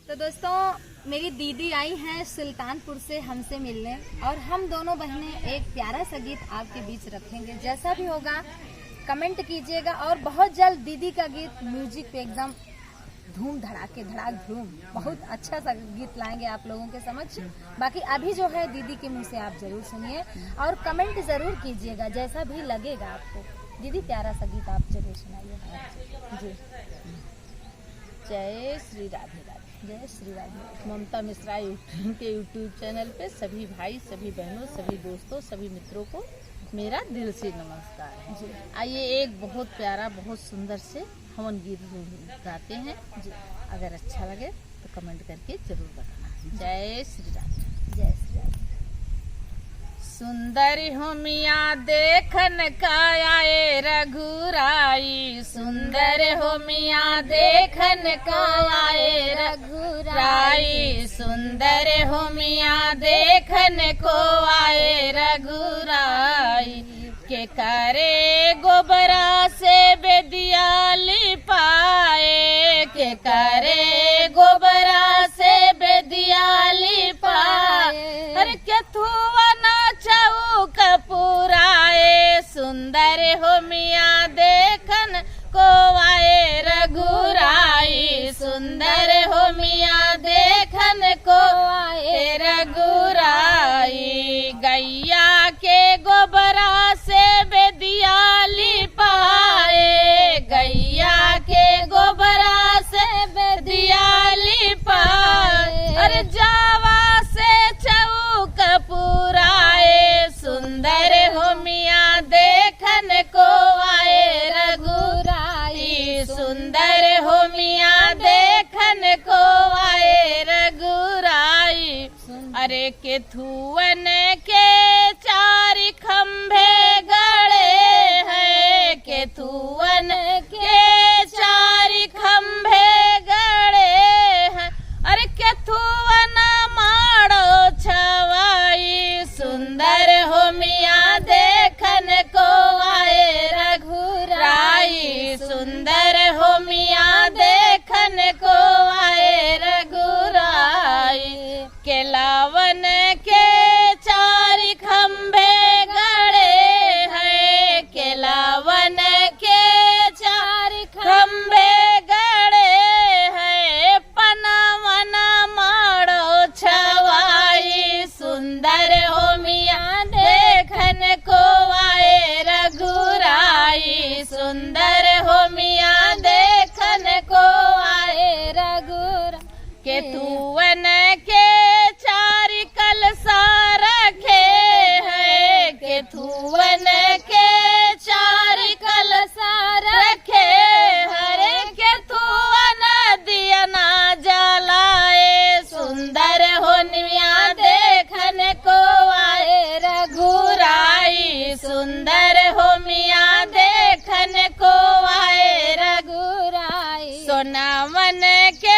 तो दोस्तों मेरी दीदी आई हैं सुल्तानपुर से हमसे मिलने और हम दोनों बहनें एक प्यारा सा गीत आपके बीच रखेंगे। जैसा भी होगा कमेंट कीजिएगा और बहुत जल्द दीदी का गीत म्यूजिक पे एकदम धूम धड़ाके धड़ाक धूम बहुत अच्छा सा गीत लाएंगे आप लोगों के समझ। बाकी अभी जो है दीदी के मुंह से आप जरूर सुनिए और कमेंट जरूर कीजिएगा जैसा भी लगेगा आपको। दीदी प्यारा सा गीत आप जरूर सुनाइए जी। जय श्री राधे राधे। जय श्री राधे। ममता मिश्रा के यूट्यूब चैनल पे सभी भाई, सभी बहनों, सभी दोस्तों, सभी मित्रों को मेरा दिल से नमस्कार है जी। आइए एक बहुत प्यारा, बहुत सुंदर से हवन गीत गाते हैं जी। अगर अच्छा लगे तो कमेंट करके जरूर बताना। जय श्री राधे। जय श्री राधे। सुंदर हो मियाँ देखन का आए रघुराई, सुंदर हो मियाँ देखन का आए रघुराई, सुंदर हो मियाँ देखन को आए रघुराई। के करे गोबरा से बेदिया लिपाए, के करे गोबरा से बेदिया लिपाए। अरे के थुवना चौक पुराए, सुंदर हो मियाँ देखन को आए रघुराई, सुंदर हो मियाँ देखन को आए रघुराई। गैया के गोबरा से बेदिया लिपाए, गैया के गोबरा से बेदिया लिपाए। अरे जावा से चौक पुराए, सुंदर हो मियाँ देखन को आए रघुराई, सुंदर हो मियाँ देखन को आए रघुराई। अरे के थुवन के चार खंभे गड़े हैं, के थुवन के चार खंभे गड़े हैं। अरे के थुवन मारो छवाई, सुंदर हो मियाँ देखन को आए रघुराई, सुंदर हो मियाँ देखन को आए रघुराई। के लावन के चार खंभे गड़े हैं, के लावन के चार खंभे गड़े हैं। पनवन मारो छवाई, सुंदर हो मियाँ देखन को आए रघुराई, सुंदर हो मियाँ देखन को आए रघुराई। के तुवन के चार कलसा रखे हैं, के तुवन के चार कलसा रखे हरे। के तुवन दिया ना जलाए, सुंदर हो मियाँ देखन को आए रघुराई, सुंदर हो मियाँ देखन को आए रघुराई। सोनावन के